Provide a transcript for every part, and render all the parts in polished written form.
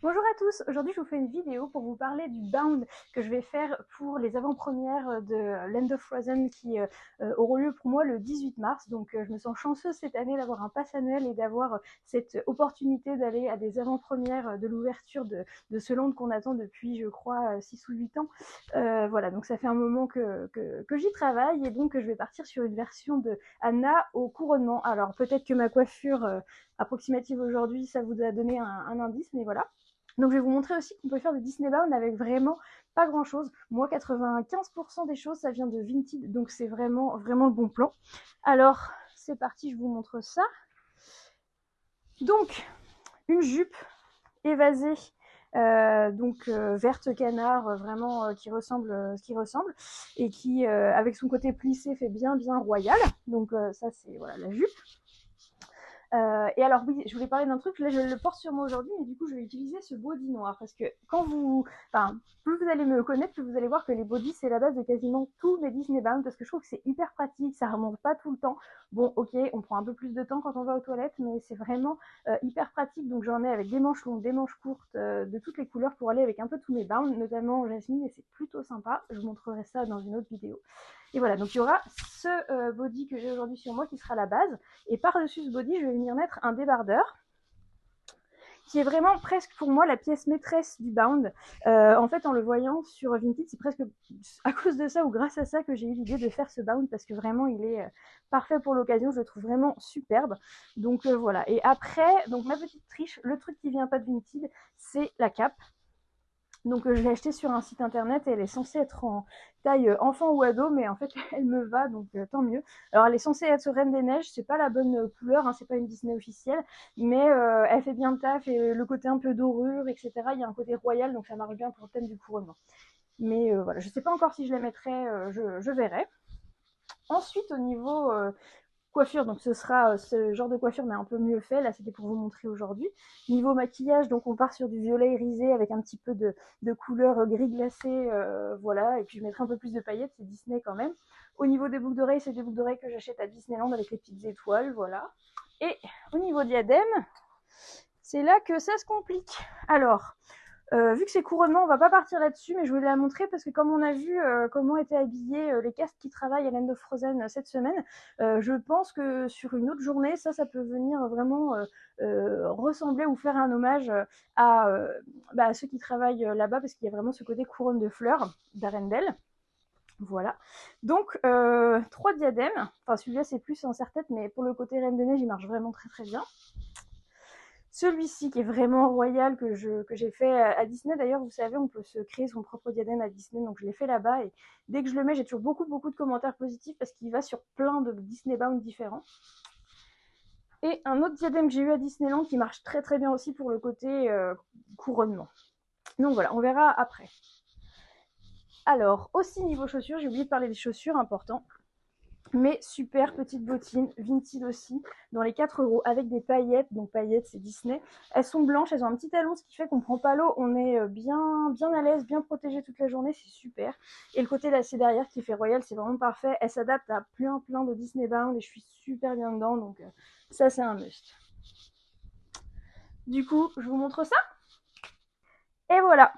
Bonjour à tous, aujourd'hui je vous fais une vidéo pour vous parler du bound que je vais faire pour les avant-premières de Land of Frozen qui auront lieu pour moi le 18 mars. Donc je me sens chanceuse cette année d'avoir un pass annuel et d'avoir cette opportunité d'aller à des avant-premières de l'ouverture de ce land qu'on attend depuis je crois 6 ou 8 ans. Voilà, donc ça fait un moment que j'y travaille et donc je vais partir sur une version de Anna au couronnement. Alors peut-être que ma coiffure approximative aujourd'hui ça vous a donné un indice, mais voilà. Donc je vais vous montrer aussi qu'on peut faire des Disney Bound avec vraiment pas grand chose. Moi 95% des choses ça vient de Vinted, donc c'est vraiment le bon plan. Alors c'est parti, je vous montre ça. Donc une jupe évasée, verte canard, vraiment qui ressemble et qui avec son côté plissé fait bien royal. Donc ça c'est voilà la jupe. Et alors oui, je voulais parler d'un truc, là je le porte sur moi aujourd'hui, mais du coup je vais utiliser ce body noir, parce que plus vous allez me connaître, plus vous allez voir que les bodys c'est la base de quasiment tous mes Disney Bound, parce que je trouve que c'est hyper pratique, ça remonte pas tout le temps. Bon ok, on prend un peu plus de temps quand on va aux toilettes, mais c'est vraiment hyper pratique, donc j'en ai avec des manches longues, des manches courtes, de toutes les couleurs pour aller avec un peu tous mes Bound, notamment Jasmine, et c'est plutôt sympa, je vous montrerai ça dans une autre vidéo. Et voilà, donc il y aura ce body que j'ai aujourd'hui sur moi qui sera la base. Et par-dessus ce body, je vais venir mettre un débardeur qui est vraiment presque pour moi la pièce maîtresse du bound. En fait, en le voyant sur Vinted, c'est presque à cause de ça ou grâce à ça que j'ai eu l'idée de faire ce bound parce que vraiment il est parfait pour l'occasion, je le trouve vraiment superbe. Donc voilà. Et après, donc ma petite triche, le truc qui vient pas de Vinted, c'est la cape. Donc je l'ai achetée sur un site internet et elle est censée être en taille enfant ou ado, mais en fait elle me va, donc tant mieux. Alors elle est censée être Reine des Neiges, c'est pas la bonne couleur, hein, c'est pas une Disney officielle, mais elle fait bien le taf et le côté un peu dorure, etc. Il y a un côté royal, donc ça marche bien pour le thème du couronnement. Mais voilà, je sais pas encore si je la mettrai, je verrai. Ensuite, au niveau coiffure, donc ce sera ce genre de coiffure mais un peu mieux fait, là c'était pour vous montrer aujourd'hui. Niveau maquillage, donc on part sur du violet irisé avec un petit peu de couleur gris glacé, voilà, et puis je mettrai un peu plus de paillettes, c'est Disney quand même. Au niveau des boucles d'oreilles, c'est des boucles d'oreilles que j'achète à Disneyland avec les petites étoiles, voilà. Et au niveau diadème, c'est là que ça se complique. Alors, vu que c'est couronnement, on va pas partir là-dessus, mais je voulais la montrer parce que comme on a vu comment étaient habillés les castes qui travaillent à Land of Frozen cette semaine, je pense que sur une autre journée, ça peut venir vraiment ressembler ou faire un hommage à ceux qui travaillent là-bas parce qu'il y a vraiment ce côté couronne de fleurs d'Arendelle. Voilà. Donc, 3 diadèmes. Enfin, celui-là, c'est plus en serre-tête, mais pour le côté Reine des Neiges, il marche vraiment très bien. Celui-ci qui est vraiment royal que j'ai fait à Disney. D'ailleurs, vous savez, on peut se créer son propre diadème à Disney, donc je l'ai fait là-bas et dès que je le mets, j'ai toujours beaucoup de commentaires positifs parce qu'il va sur plein de Disney Bound différents. Et un autre diadème que j'ai eu à Disneyland qui marche très bien aussi pour le côté couronnement. Donc voilà, on verra après. Alors, aussi niveau chaussures, j'ai oublié de parler des chaussures, important. Mais super petites bottines, Vinted aussi, dans les 4 € avec des paillettes, donc paillettes c'est Disney. Elles sont blanches, elles ont un petit talon, ce qui fait qu'on prend pas l'eau, on est bien à l'aise, bien protégé toute la journée, c'est super. Et le côté lacet derrière qui fait royal, c'est vraiment parfait. Elle s'adapte à plein de Disney Bound et je suis super bien dedans, donc ça c'est un must. Du coup, je vous montre ça. Et voilà.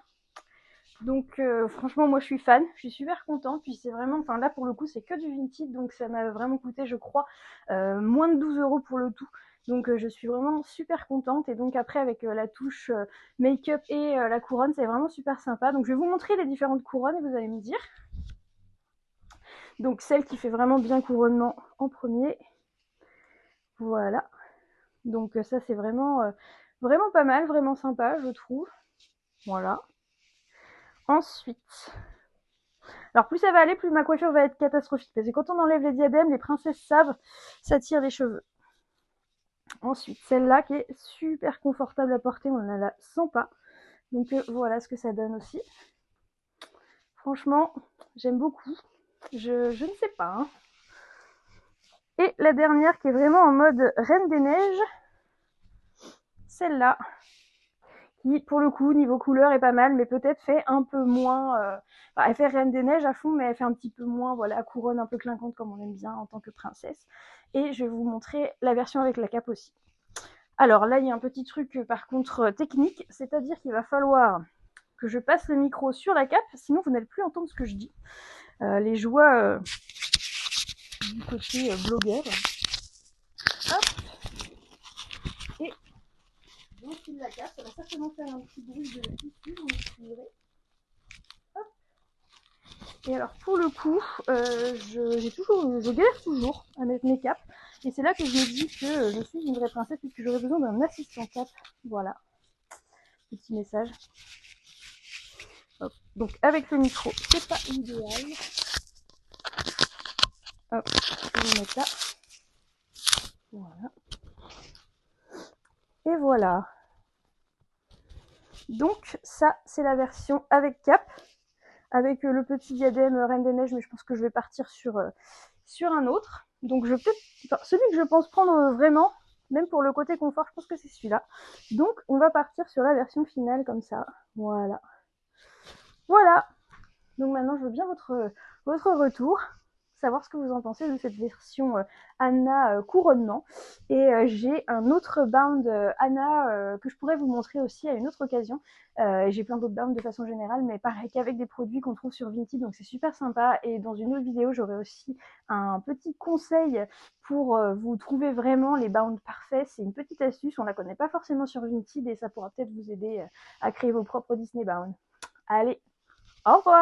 Donc franchement moi je suis fan, je suis super contente, puis c'est vraiment, enfin là pour le coup c'est que du Vinted, donc ça m'a vraiment coûté je crois moins de 12 € pour le tout, donc je suis vraiment super contente, et donc après avec la touche make-up et la couronne c'est vraiment super sympa, donc je vais vous montrer les différentes couronnes et vous allez me dire. Donc celle qui fait vraiment bien couronnement en premier, voilà, donc ça c'est vraiment pas mal, vraiment sympa je trouve, voilà. Ensuite, alors plus ça va aller, plus ma coiffure va être catastrophique. Parce que quand on enlève les diadèmes, les princesses savent, ça tire les cheveux. Ensuite, celle-là qui est super confortable à porter, on ne la sent pas. Donc voilà ce que ça donne aussi. Franchement, j'aime beaucoup. Je ne sais pas. Hein. Et la dernière qui est vraiment en mode Reine des Neiges, celle-là, qui pour le coup niveau couleur est pas mal, mais peut-être fait un peu moins, elle fait Reine des Neiges à fond, mais elle fait un petit peu moins, voilà, couronne un peu clinquante comme on aime bien en tant que princesse. Et je vais vous montrer la version avec la cape aussi. Alors là, il y a un petit truc par contre technique, c'est-à-dire qu'il va falloir que je passe le micro sur la cape, sinon vous n'allez plus entendre ce que je dis. Les joies du côté blogueur. Hop. Et j'enfile la cape, ça va certainement faire un petit bruit de tissu, vous m'excuserez. Hop. Et alors pour le coup, je galère toujours à mettre mes capes. Et c'est là que je me dis que je suis une vraie princesse et que j'aurais besoin d'un assistant cap. Voilà, petit message. Hop. Donc avec le micro, c'est pas idéal. Hop, je vais mettre là. Voilà. Et voilà. Donc ça, c'est la version avec cap, avec le petit diadème Reine des Neiges, mais je pense que je vais partir sur un autre. Donc je vais peut-être, enfin, celui que je pense prendre vraiment, même pour le côté confort, je pense que c'est celui-là. Donc on va partir sur la version finale comme ça. Voilà. Voilà. Donc maintenant, je veux bien votre retour, savoir ce que vous en pensez de cette version Anna couronnement. Et j'ai un autre bound Anna que je pourrais vous montrer aussi à une autre occasion. J'ai plein d'autres bounds de façon générale, mais pareil qu'avec des produits qu'on trouve sur Vinted, donc c'est super sympa. Et dans une autre vidéo, j'aurai aussi un petit conseil pour vous trouver vraiment les bounds parfaits. C'est une petite astuce, on la connaît pas forcément sur Vinted et ça pourra peut-être vous aider à créer vos propres Disney bounds. Allez, au revoir!